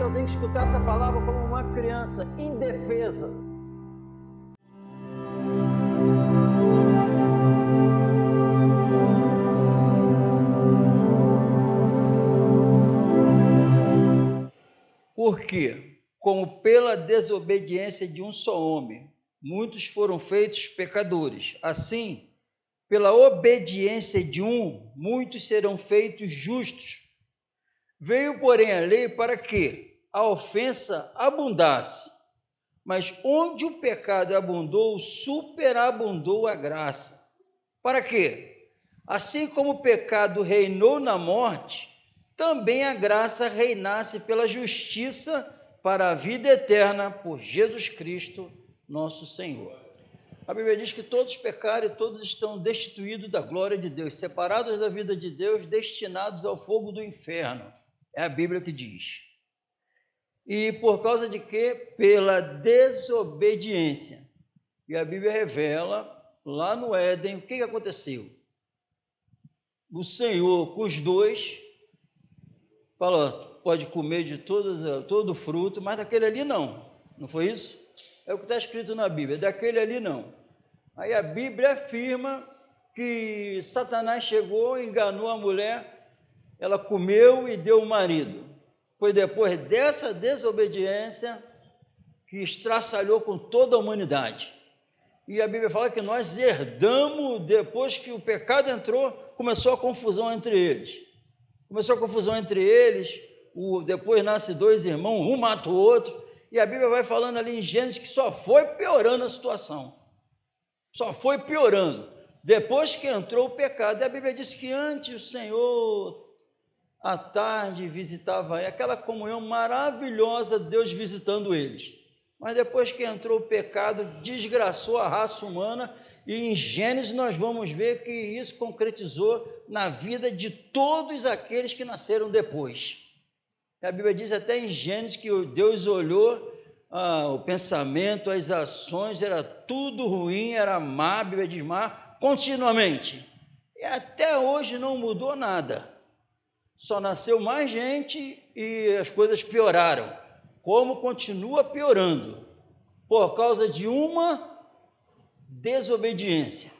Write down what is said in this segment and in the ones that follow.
só tem que escutar essa palavra como uma criança indefesa. Porque, como pela desobediência de um só homem, muitos foram feitos pecadores, assim, pela obediência de um, muitos serão feitos justos. Veio, porém, a lei para que a ofensa abundasse, mas onde o pecado abundou, superabundou a graça. Para quê? Assim como o pecado reinou na morte, também a graça reinasse pela justiça para a vida eterna por Jesus Cristo, nosso Senhor. A Bíblia diz que todos pecaram e todos estão destituídos da glória de Deus, separados da vida de Deus, destinados ao fogo do inferno. É a Bíblia que diz. E por causa de quê? Pela desobediência. E a Bíblia revela, lá no Éden, o que aconteceu? O Senhor, com os dois, falou, pode comer de todo fruto, mas daquele ali não. Não foi isso? É o que está escrito na Bíblia, daquele ali não. Aí a Bíblia afirma que Satanás chegou, enganou a mulher, ela comeu e deu o marido. Foi depois dessa desobediência que estraçalhou com toda a humanidade. E a Bíblia fala que nós herdamos, depois que o pecado entrou, começou a confusão entre eles. Começou a confusão entre eles, depois nasce dois irmãos, um mata o outro, e a Bíblia vai falando ali em Gênesis que só foi piorando a situação. Só foi piorando. Depois que entrou o pecado, e a Bíblia diz que antes o Senhor, à tarde, visitava aquela comunhão maravilhosa, Deus visitando eles. Mas depois que entrou o pecado, desgraçou a raça humana, e em Gênesis nós vamos ver que isso concretizou na vida de todos aqueles que nasceram depois. A Bíblia diz até em Gênesis que Deus olhou o pensamento, as ações, era tudo ruim, era má, a Bíblia diz má, continuamente. E até hoje não mudou nada. Só nasceu mais gente e as coisas pioraram. Como continua piorando? Por causa de uma desobediência.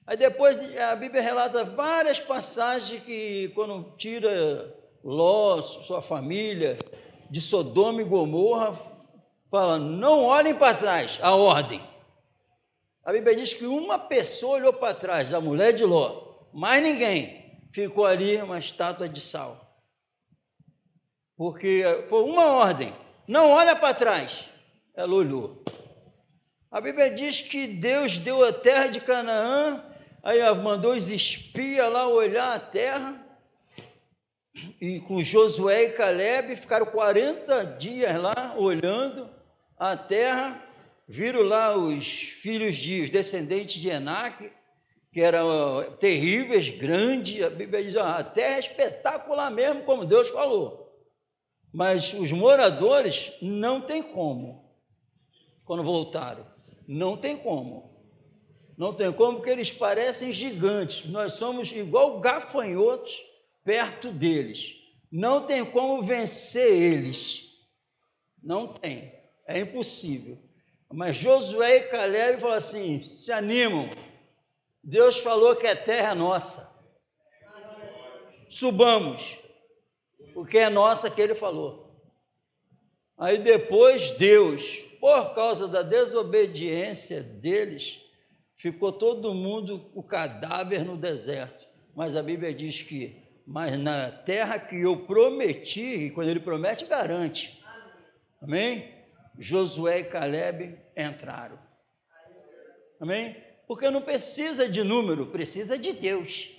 Aí depois a Bíblia relata várias passagens que quando tira Ló, sua família, de Sodoma e Gomorra, fala, não olhem para trás, a ordem. A Bíblia diz que uma pessoa olhou para trás, a mulher de Ló, mais ninguém, ficou ali uma estátua de sal. Porque foi uma ordem, não olha para trás, ela olhou. A Bíblia diz que Deus deu a terra de Canaã, aí mandou os espias lá olhar a terra, e com Josué e Caleb ficaram 40 dias lá olhando a terra, viram lá os filhos os descendentes de Enaque, que eram terríveis, grandes. A Bíblia diz, a terra é espetacular mesmo, como Deus falou. Mas os moradores não tem como, quando voltaram, não tem como. Não tem como, porque eles parecem gigantes. Nós somos igual gafanhotos perto deles. Não tem como vencer eles. Não tem. É impossível. Mas Josué e Caleb falaram assim, se animam. Deus falou que a terra é nossa. Subamos. Porque é nossa que ele falou. Aí depois Deus, por causa da desobediência deles, ficou todo mundo, o cadáver no deserto. Mas a Bíblia diz que, mas na terra que eu prometi, e quando ele promete, garante. Amém? Josué e Caleb entraram. Amém? Porque não precisa de número, precisa de Deus.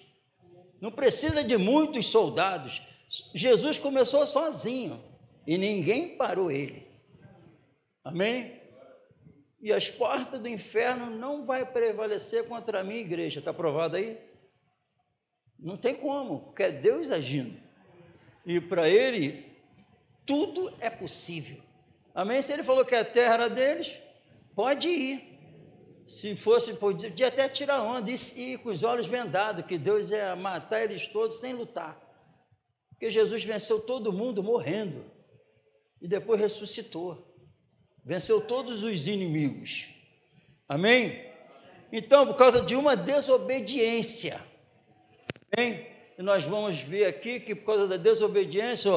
Não precisa de muitos soldados. Jesus começou sozinho e ninguém parou ele. Amém? E as portas do inferno não vai prevalecer contra a minha igreja. Está provado aí? Não tem como, porque é Deus agindo. E para ele, tudo é possível. Amém? Se ele falou que a terra era deles, pode ir. Se fosse, podia até tirar onda e ir com os olhos vendados, que Deus ia matar eles todos sem lutar. Porque Jesus venceu todo mundo morrendo. e depois ressuscitou. Venceu todos os inimigos. Amém? Então, por causa de uma desobediência, amém? E nós vamos ver aqui que por causa da desobediência,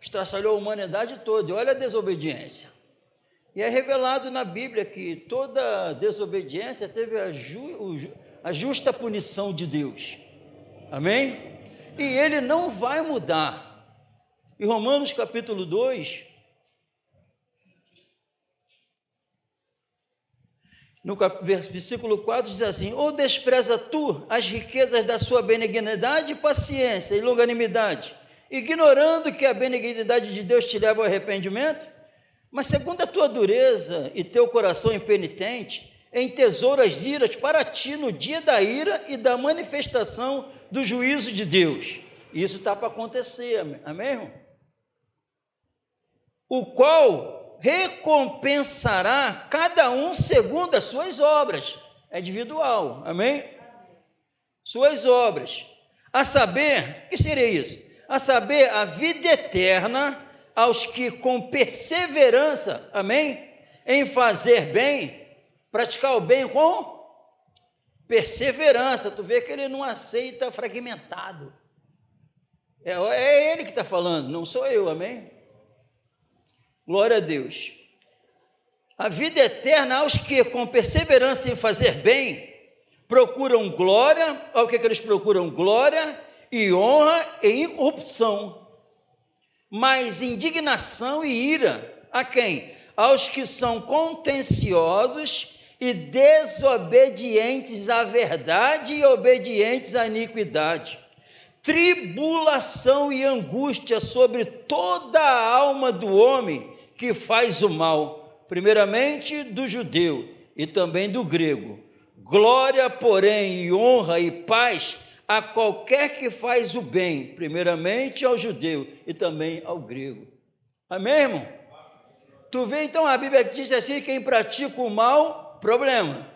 estraçalhou a humanidade toda. E olha a desobediência. E é revelado na Bíblia que toda desobediência teve a justa punição de Deus. Amém? E ele não vai mudar. Em Romanos capítulo 2, no versículo 4 diz assim: ou despreza tu as riquezas da sua benignidade, paciência e longanimidade, ignorando que a benignidade de Deus te leva ao arrependimento? Mas segundo a tua dureza e teu coração impenitente, entesouras iras para ti no dia da ira e da manifestação do juízo de Deus. Isso está para acontecer, amém, irmão? O qual recompensará cada um segundo as suas obras. É individual, amém? Suas obras. A saber, o que seria isso? A saber, a vida eterna aos que com perseverança, amém? Em fazer bem, praticar o bem com perseverança. Tu vê que ele não aceita fragmentado. É ele que está falando, não sou eu, amém? Glória a Deus. A vida eterna aos que com perseverança em fazer bem, procuram glória, olha o que eles procuram: glória e honra e incorrupção. Mas indignação e ira, a quem? Aos que são contenciosos e desobedientes à verdade e obedientes à iniquidade. Tribulação e angústia sobre toda a alma do homem que faz o mal, primeiramente do judeu e também do grego. Glória, porém, e honra e paz a qualquer que faz o bem, primeiramente ao judeu e também ao grego. Amém, irmão? Tu vê, então, a Bíblia diz assim: quem pratica o mal, problema.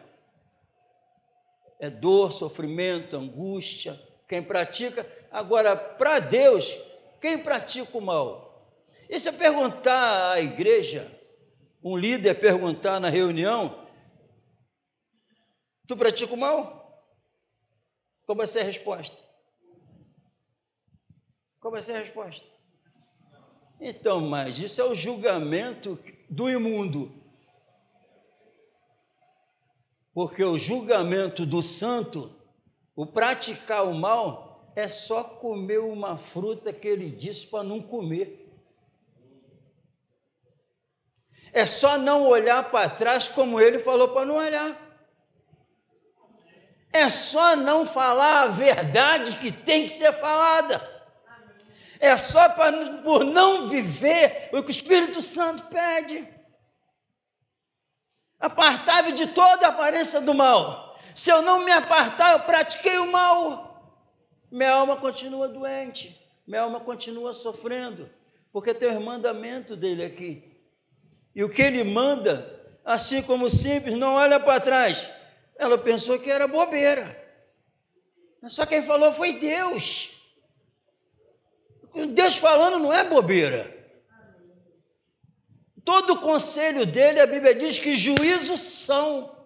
É dor, sofrimento, angústia. Quem pratica. Agora, para Deus, quem pratica o mal? E se eu perguntar à igreja, um líder perguntar na reunião: tu pratica o mal? Qual vai ser a resposta? Qual vai ser a resposta? Então, mas isso é o julgamento do imundo. Porque o julgamento do santo, o praticar o mal, é só comer uma fruta que ele disse para não comer. É só não olhar para trás como ele falou para não olhar. É só não falar a verdade que tem que ser falada. É só por não viver o que o Espírito Santo pede. Apartai-vos de toda a aparência do mal. Se eu não me apartar, eu pratiquei o mal. Minha alma continua doente. Minha alma continua sofrendo. Porque tem os mandamentos dele aqui. E o que ele manda, assim como simples, não olha para trás. Ela pensou que era bobeira. Mas só quem falou foi Deus. Deus falando não é bobeira. Todo o conselho dele, a Bíblia diz que juízos são.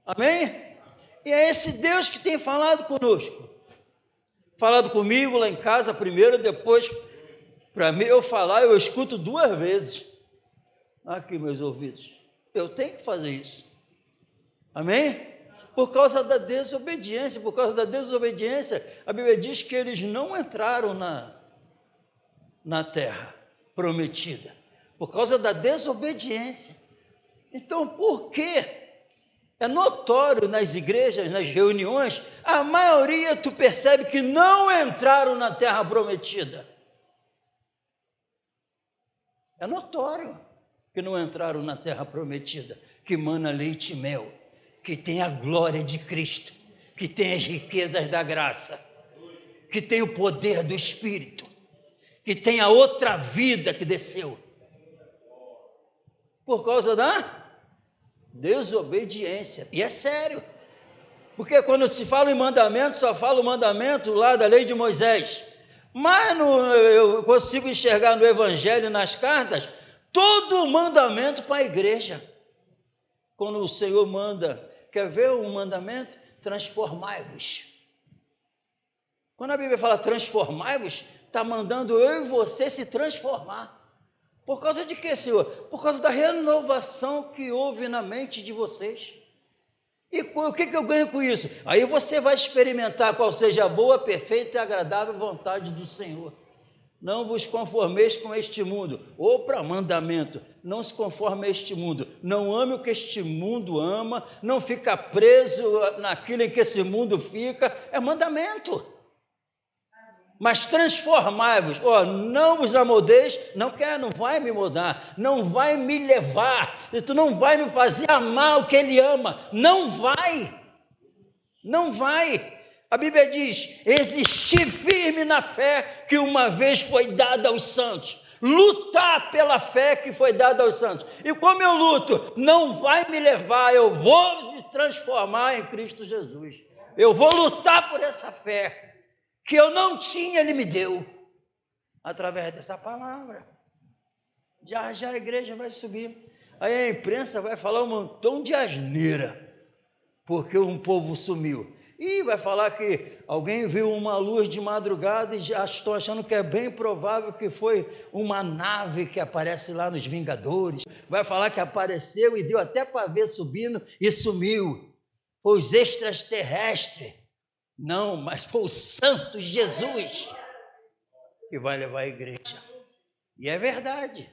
Amém? E é esse Deus que tem falado conosco. Falado comigo lá em casa primeiro, depois, para mim, eu falar, eu escuto 2 vezes. Aqui, meus ouvidos. Eu tenho que fazer isso. Amém? Por causa da desobediência. Por causa da desobediência, a Bíblia diz que eles não entraram na terra prometida. Por causa da desobediência. Então, por quê? É notório nas igrejas, nas reuniões, a maioria tu percebe que não entraram na terra prometida. É notório que não entraram na terra prometida, que mana leite e mel, que tem a glória de Cristo, que tem as riquezas da graça, que tem o poder do Espírito, que tem a outra vida que desceu. Por causa da desobediência. E é sério. Porque quando se fala em mandamento, só fala o mandamento lá da lei de Moisés. Mas eu consigo enxergar no Evangelho e nas cartas todo o mandamento para a igreja. Quando o Senhor manda, quer ver um mandamento? Transformai-vos. Quando a Bíblia fala transformai-vos, está mandando eu e você se transformar. Por causa de quê, Senhor? Por causa da renovação que houve na mente de vocês. E o que eu ganho com isso? Aí você vai experimentar qual seja a boa, perfeita e agradável vontade do Senhor. Não vos conformeis com este mundo. Para mandamento, não se conforme a este mundo. Não ame o que este mundo ama, não fica preso naquilo em que esse mundo fica. É mandamento. Mas transformai-vos, não vos amoldeis, não vai me mudar, não vai me levar, e tu não vai me fazer amar o que ele ama, não vai. A Bíblia diz, existir firme na fé que uma vez foi dada aos santos, lutar pela fé que foi dada aos santos. E como eu luto, não vai me levar, eu vou me transformar em Cristo Jesus, eu vou lutar por essa fé, que eu não tinha, ele me deu, através dessa palavra. Já a igreja vai subir, aí a imprensa vai falar um montão de asneira, porque um povo sumiu, e vai falar que alguém viu uma luz de madrugada, e já estou achando que é bem provável que foi uma nave que aparece lá nos Vingadores, vai falar que apareceu e deu até para ver subindo e sumiu, foi os extraterrestres. Não, mas foi o Santo Jesus que vai levar a igreja. E é verdade.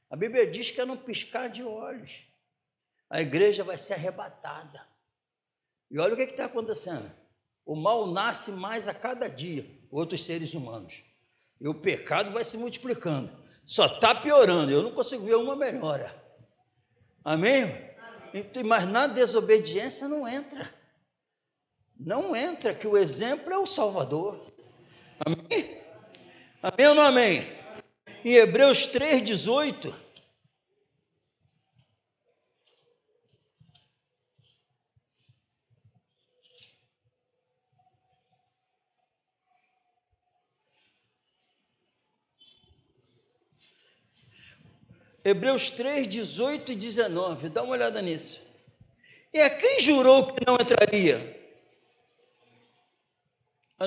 A Bíblia diz que é num piscar de olhos. A igreja vai ser arrebatada. E olha o que está acontecendo. O mal nasce mais a cada dia, outros seres humanos. E o pecado vai se multiplicando. Só está piorando. Eu não consigo ver uma melhora. Amém? Mas na desobediência não entra. Não entra, que o exemplo é o Salvador. Amém? Amém ou não amém? Em Hebreus 3,18. Hebreus 3,18 e 19. Dá uma olhada nisso. E a quem jurou que não entraria?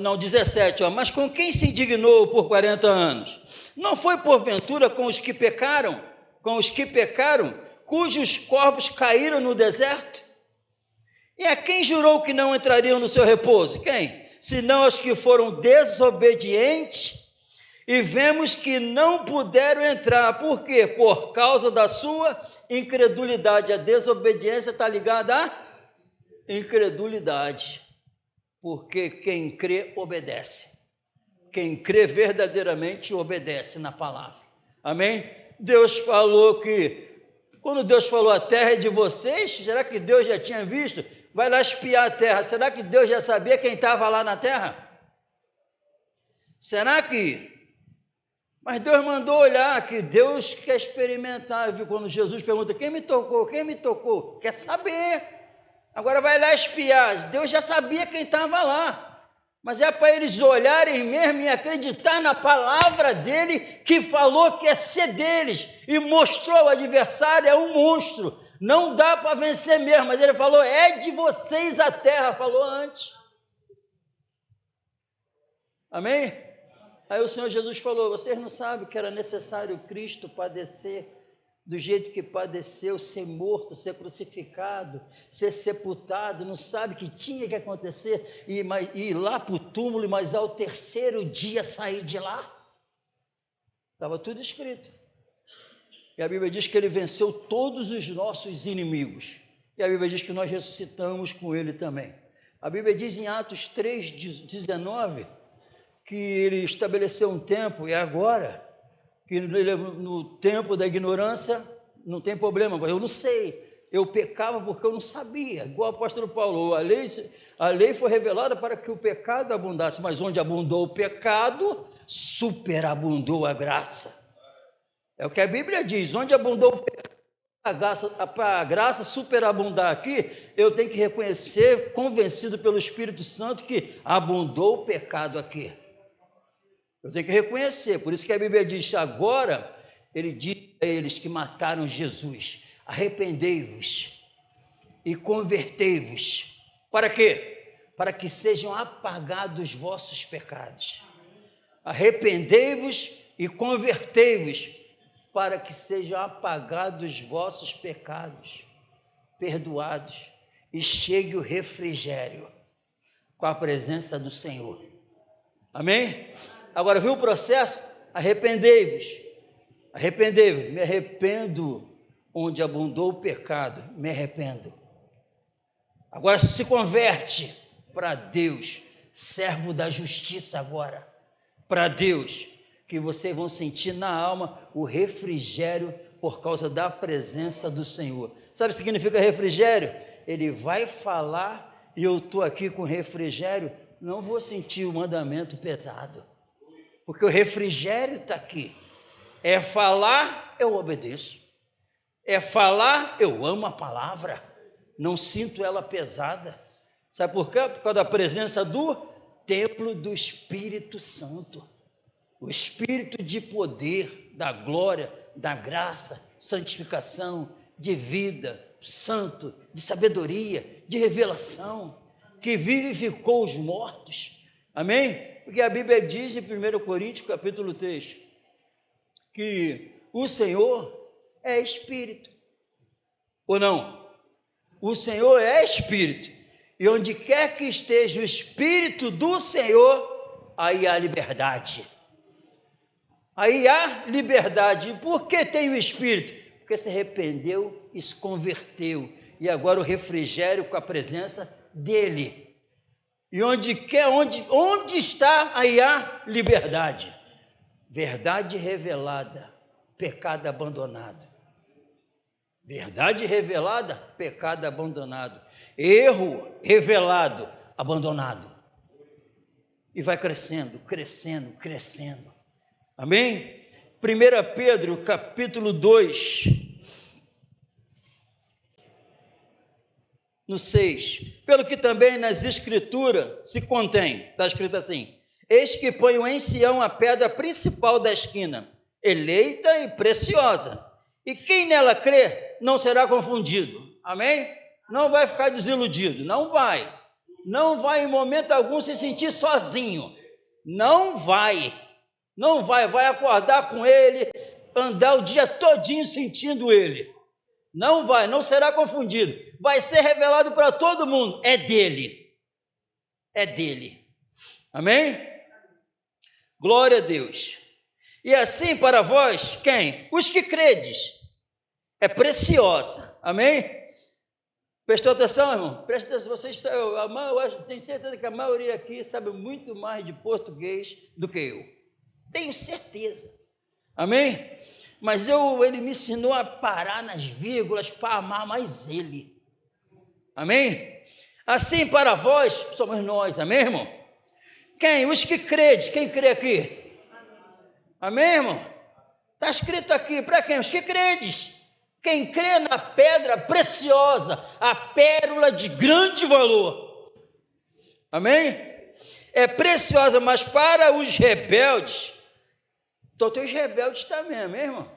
Não, 17, mas com quem se indignou por 40 anos? Não foi porventura com os que pecaram, cujos corpos caíram no deserto? E a quem jurou que não entrariam no seu repouso? Quem? Senão os que foram desobedientes, e vemos que não puderam entrar. Por quê? Por causa da sua incredulidade. A desobediência está ligada à incredulidade. Porque quem crê, obedece. Quem crê verdadeiramente, obedece na palavra. Amém? Deus falou que, quando Deus falou a terra é de vocês, será que Deus já tinha visto? Vai lá espiar a terra. Será que Deus já sabia quem estava lá na terra? Será que... Mas Deus mandou olhar, que Deus quer experimentar, viu? Quando Jesus pergunta, quem me tocou? Quem me tocou? Quer saber. Agora vai lá espiar. Deus já sabia quem estava lá, mas é para eles olharem mesmo e acreditar na palavra dele, que falou que ia ser deles, e mostrou ao adversário, é um monstro, não dá para vencer mesmo, mas ele falou, é de vocês a terra, falou antes. Amém? Aí o Senhor Jesus falou, vocês não sabem que era necessário Cristo padecer do jeito que padeceu, ser morto, ser crucificado, ser sepultado, não sabe que tinha que acontecer, e ir lá para o túmulo, mas ao terceiro dia sair de lá. Estava tudo escrito. E a Bíblia diz que ele venceu todos os nossos inimigos. E a Bíblia diz que nós ressuscitamos com ele também. A Bíblia diz em Atos 3,19 que ele estabeleceu um tempo, e agora... que no tempo da ignorância não tem problema, eu não sei, eu pecava porque eu não sabia, igual o apóstolo Paulo, a lei foi revelada para que o pecado abundasse, mas onde abundou o pecado, superabundou a graça, é o que a Bíblia diz, onde abundou o pecado, para a graça superabundar aqui, eu tenho que reconhecer, convencido pelo Espírito Santo, que abundou o pecado aqui. Eu tenho que reconhecer. Por isso que a Bíblia diz agora, ele diz a eles que mataram Jesus: arrependei-vos e convertei-vos. Para quê? Para que sejam apagados os vossos pecados. Arrependei-vos e convertei-vos, para que sejam apagados os vossos pecados, perdoados, e chegue o refrigério com a presença do Senhor. Amém? Agora, viu o processo? Arrependei-vos. Arrependei-vos. Me arrependo onde abundou o pecado. Me arrependo. Agora se converte para Deus, servo da justiça agora. Para Deus, que vocês vão sentir na alma o refrigério por causa da presença do Senhor. Sabe o que significa refrigério? Ele vai falar e eu estou aqui com refrigério, não vou sentir o mandamento pesado, porque o refrigério está aqui. É falar, eu obedeço. É falar, eu amo a palavra, não sinto ela pesada. Sabe por quê? Por causa da presença do templo do Espírito Santo. O Espírito de poder, da glória, da graça, santificação, de vida, santo, de sabedoria, de revelação, que vivificou os mortos. Amém? Porque a Bíblia diz em 1 Coríntios, capítulo 3, que o Senhor é Espírito. Ou não? O Senhor é Espírito. E onde quer que esteja o Espírito do Senhor, aí há liberdade. Aí há liberdade. E por que tem o Espírito? Porque se arrependeu e se converteu. E agora o refrigério com a presença dele. E onde está, aí há liberdade. Verdade revelada, pecado abandonado. Verdade revelada, pecado abandonado. Erro revelado, abandonado. E vai crescendo, crescendo, crescendo. Amém? 1 Pedro, capítulo 2, no 6. Pelo que também nas Escrituras se contém, está escrito assim: eis que ponho em Sião a pedra principal da esquina, eleita e preciosa, e quem nela crê não será confundido. Amém? Não vai ficar desiludido, não vai. Não vai em momento algum se sentir sozinho. Não vai. Não vai, vai acordar com ele, andar o dia todinho sentindo ele. Não vai, não será confundido. Vai ser revelado para todo mundo. É dele. É dele. Amém? Glória a Deus. E assim para vós, quem? Os que credes. É preciosa. Amém? Prestou atenção, irmão? Presta atenção, vocês eu tenho certeza que a maioria aqui sabe muito mais de português do que eu. Tenho certeza. Amém? Mas ele me ensinou a parar nas vírgulas para amar mais ele. Amém? Assim para vós, somos nós, amém, irmão? Quem? Os que credes. Quem crê aqui? Amém, irmão? Está escrito aqui, para quem? Os que credes. Quem crê na pedra preciosa, a pérola de grande valor. Amém? É preciosa, mas para os rebeldes, então tem os rebeldes também, amém, irmão?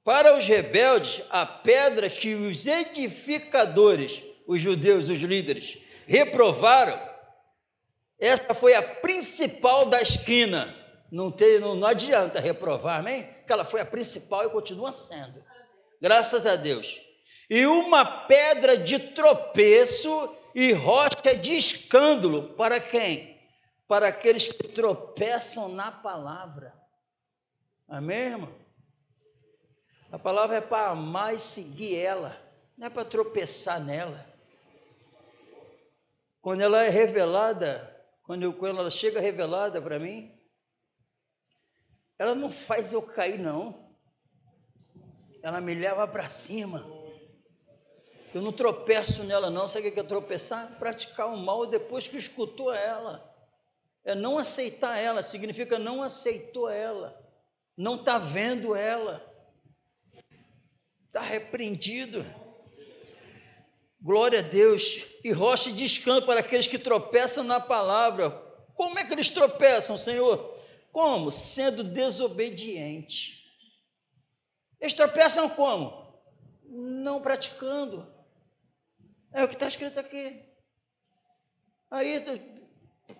Para os rebeldes, a pedra que os edificadores, os judeus, os líderes, reprovaram, essa foi a principal da esquina. Não adianta reprovar, amém? Porque ela foi a principal e continua sendo. Graças a Deus. E uma pedra de tropeço e rocha de escândalo. Para quem? Para aqueles que tropeçam na palavra. Amém, irmão? A palavra é para amar e seguir ela. Não é para tropeçar nela. Quando ela é revelada, quando ela chega revelada para mim, ela não faz eu cair, não. Ela me leva para cima. Eu não tropeço nela, não. Sabe o que é tropeçar? Praticar o mal depois que escutou ela. É não aceitar ela, significa não aceitou ela. Não está vendo ela. Está repreendido. Glória a Deus. E rocha de escândalo para aqueles que tropeçam na palavra. Como é que eles tropeçam, Senhor? Como? Sendo desobediente. Eles tropeçam como? Não praticando. É o que está escrito aqui. Aí,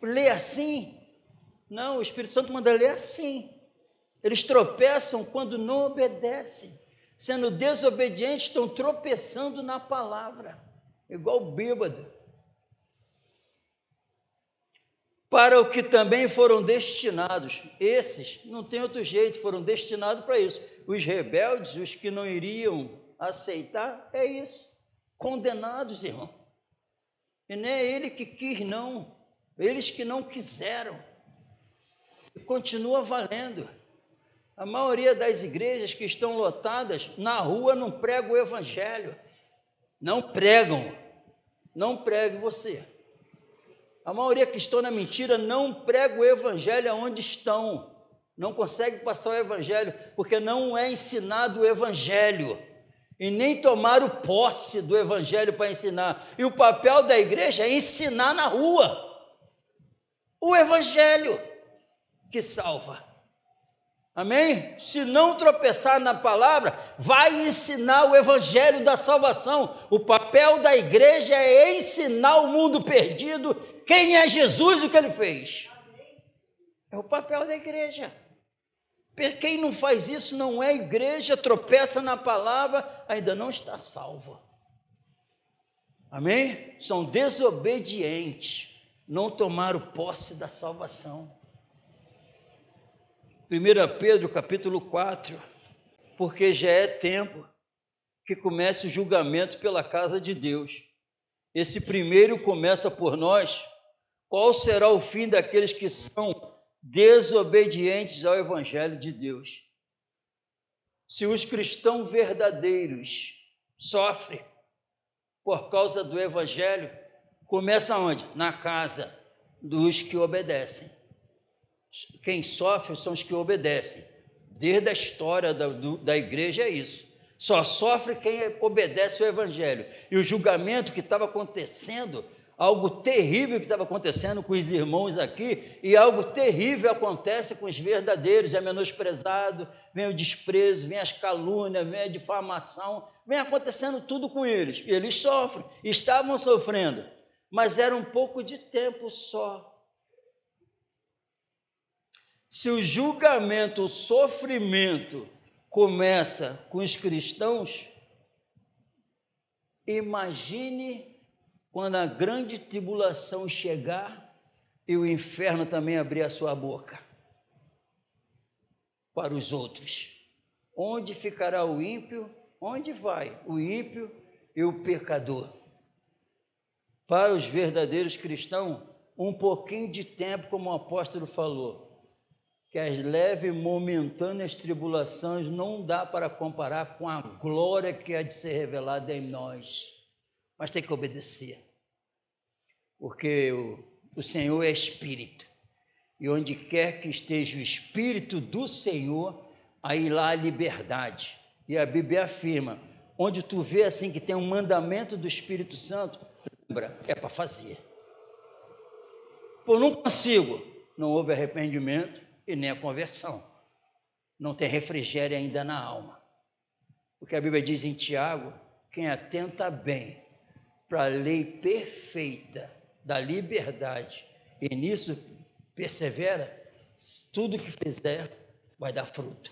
lê assim. Não, o Espírito Santo manda ler assim. Eles tropeçam quando não obedecem. Sendo desobedientes, estão tropeçando na palavra. Igual bêbado. Para o que também foram destinados. Esses, não tem outro jeito, foram destinados para isso. Os rebeldes, os que não iriam aceitar, é isso. Condenados, irmão. E não é ele que quis, não. Eles que não quiseram. E continua valendo. A maioria das igrejas que estão lotadas, na rua não pregam o evangelho. Não pregam. Não pregue você. A maioria que estão na mentira não prega o evangelho aonde estão. Não consegue passar o evangelho, porque não é ensinado o evangelho. E nem tomaram posse do evangelho para ensinar. E o papel da igreja é ensinar na rua o evangelho que salva. Amém? Se não tropeçar na palavra, vai ensinar o evangelho da salvação. O papel da igreja é ensinar o mundo perdido quem é Jesus e o que ele fez. É o papel da igreja. Quem não faz isso não é igreja, tropeça na palavra, ainda não está salvo. Amém? São desobedientes, não tomaram posse da salvação. 1 Pedro capítulo 4, porque já é tempo que comece o julgamento pela casa de Deus. Esse primeiro começa por nós. Qual será o fim daqueles que são desobedientes ao evangelho de Deus? Se os cristãos verdadeiros sofrem por causa do evangelho, começa onde? Na casa dos que obedecem. Quem sofre são os que obedecem. Desde a história da igreja é isso. Só sofre quem obedece o evangelho. E o julgamento que estava acontecendo, algo terrível que estava acontecendo com os irmãos aqui, e algo terrível acontece com os verdadeiros, é menosprezado, vem o desprezo, vem as calúnias, vem a difamação, vem acontecendo tudo com eles. E eles sofrem, estavam sofrendo, mas era um pouco de tempo só. Se o julgamento, o sofrimento começa com os cristãos, imagine quando a grande tribulação chegar e o inferno também abrir a sua boca para os outros. Onde ficará o ímpio? Onde vai o ímpio e o pecador? Para os verdadeiros cristãos, um pouquinho de tempo, como o apóstolo falou, que as leves e momentâneas tribulações não dá para comparar com a glória que há de ser revelada em nós. Mas tem que obedecer, porque o Senhor é Espírito, e onde quer que esteja o Espírito do Senhor, aí lá há liberdade. E a Bíblia afirma, onde tu vê assim que tem um mandamento do Espírito Santo, lembra, é para fazer. Pô, não consigo, não houve arrependimento e nem a conversão, não tem refrigério ainda na alma, porque a Bíblia diz em Tiago, quem atenta bem para a lei perfeita da liberdade, e nisso persevera, tudo que fizer vai dar fruto.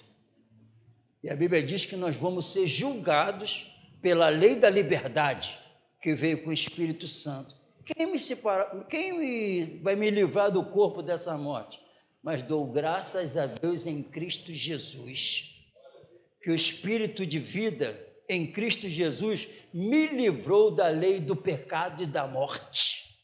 E a Bíblia diz que nós vamos ser julgados pela lei da liberdade, que veio com o Espírito Santo. Quem vai me livrar do corpo dessa morte? Mas dou graças a Deus em Cristo Jesus, que o Espírito de vida em Cristo Jesus me livrou da lei do pecado e da morte.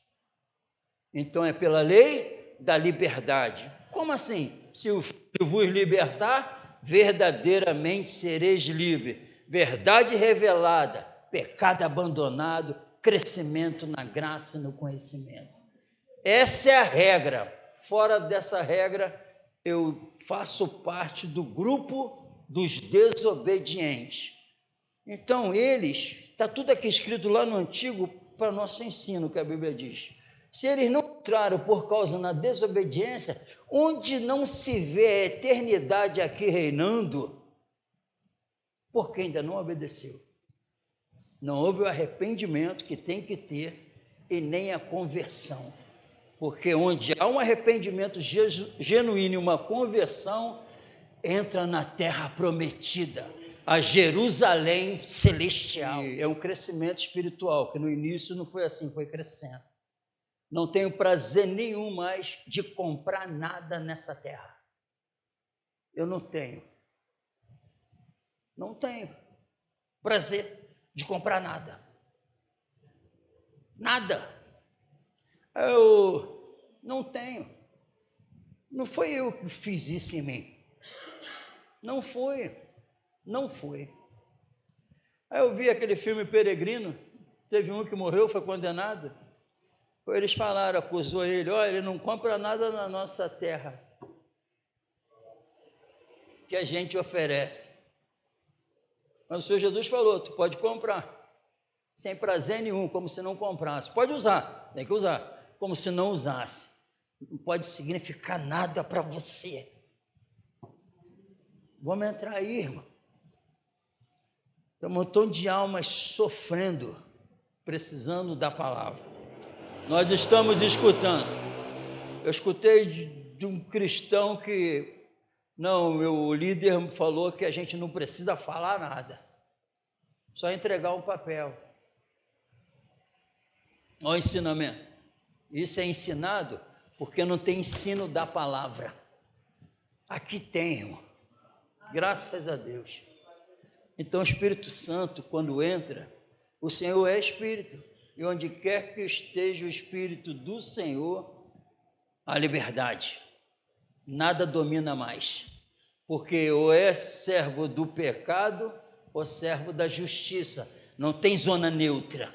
Então é pela lei da liberdade. Como assim? Se o Filho vos libertar, verdadeiramente sereis livres. Verdade revelada, pecado abandonado, crescimento na graça e no conhecimento. Essa é a regra. Fora dessa regra, eu faço parte do grupo dos desobedientes. Então, eles, está tudo aqui escrito lá no Antigo para nosso ensino, que a Bíblia diz. Se eles não entraram por causa da desobediência, onde não se vê a eternidade aqui reinando, porque ainda não obedeceu. Não houve o arrependimento que tem que ter e nem a conversão. Porque onde há um arrependimento genuíno e uma conversão, entra na terra prometida, a Jerusalém celestial. E é um crescimento espiritual, que no início não foi assim, foi crescendo. Não tenho prazer nenhum mais de comprar nada nessa terra. Eu não tenho. Não tenho prazer de comprar nada. Nada. Eu não tenho. Não foi eu que fiz isso em mim. Não foi. Não foi. Aí eu vi aquele filme Peregrino, teve um que morreu, foi condenado. Eles falaram, acusou ele, olha, ele não compra nada na nossa terra que a gente oferece. Mas o Senhor Jesus falou, tu pode comprar, sem prazer nenhum, como se não comprasse. Pode usar, tem que usar, como se não usasse. Não pode significar nada para você. Vamos entrar aí, irmão. Tem um montão de almas sofrendo, precisando da palavra. Nós estamos escutando. Eu escutei de um cristão que, não, meu líder falou que a gente não precisa falar nada, só entregar um papel. Olha o ensinamento. Isso é ensinado porque não tem ensino da palavra. Aqui tem, irmão. Graças a Deus. Então o Espírito Santo, quando entra, o Senhor é Espírito. E onde quer que esteja o Espírito do Senhor, há liberdade. Nada domina mais. Porque ou é servo do pecado ou servo da justiça. Não tem zona neutra.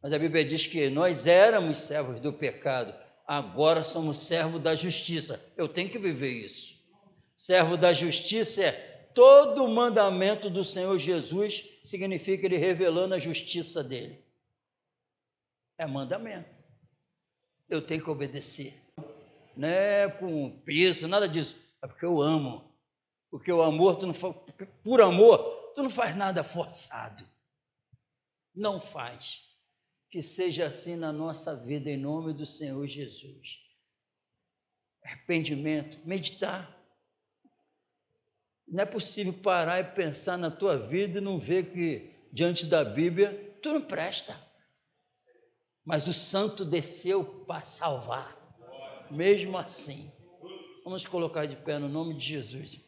Mas a Bíblia diz que nós éramos servos do pecado, agora somos servos da justiça. Eu tenho que viver isso. Servo da justiça é todo o mandamento do Senhor Jesus, significa ele revelando a justiça dele. É mandamento. Eu tenho que obedecer. Não é com peso, nada disso. É porque eu amo. Porque o amor, por amor, tu não faz nada forçado. Não faz. Que seja assim na nossa vida, em nome do Senhor Jesus. Arrependimento, meditar. Não é possível parar e pensar na tua vida e não ver que, diante da Bíblia, tu não presta. Mas o Santo desceu para salvar. Mesmo assim. Vamos colocar de pé no nome de Jesus.